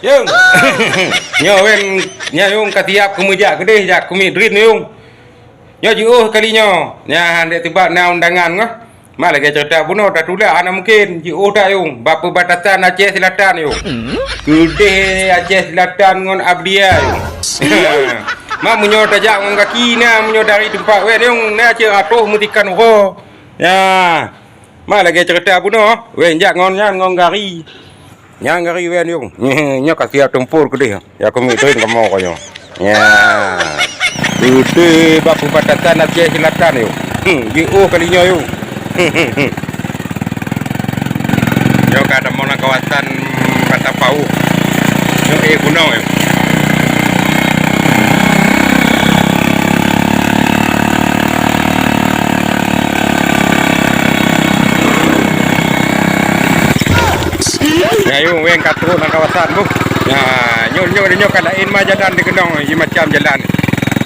Yung. Nyo wen nya yung katiap kemujak gede jak kumidrin yung. Nyo jiuh kalinya. Nya handek tiba na undangan ngah. Malah ke cerita bunuh dah tulah ana mungkin jiuh dah yung. Bapa batatan Aceh Selatan yung. Gede Aceh Selatan ngon Abdia yung. Mak menyo tajak ngon kaki na menyo dari tempat wen yung na Aceh atuh mutikan ro. Ya. Malah ke cerita bunuh wen jak ngon nyan ngon gari. Yang gari wen yung. Nya kasiap tempur gede. Ya kumidrin kamu konyo. Ya. Gede bapa batatan Aceh Selatan yung. Jiuh kalinya yung. Yo kada mau na kawasan Matapau. Yo gunung yo. Ya yung weng katru na kawasan bu. Ya nyo kalain ma jalan di gunung yi macam jalan.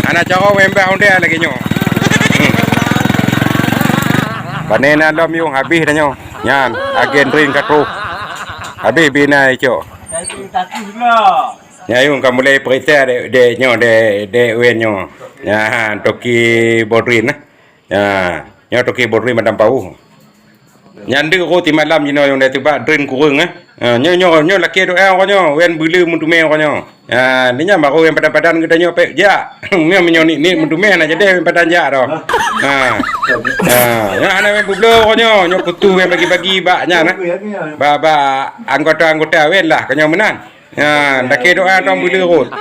Ana cara wembe onde lagi nyo. Banena lom yung habis dah nyo. Nyan agen ring katru. Habis bina ijo. Ya yung kamu mulai perita de nyo de wen nyo. Ya toki bodrin nah. Ya nyo toki bodrin madam pau. Nyandu ko ti malam you know yung de tiba drin kurung nyo laki do ko nyo wen bulu mundume ko nyo. Ya ninya mako yang padan-padan kita nyo pe ja. Mio menyo ni mundume na jade padan ja do. Ya ana wen bublo ko nyo kutu wen bagi-bagi baknya nah. Ba anggota-anggota wen lah ko nyo menan. Ya laki do tong bulu rot.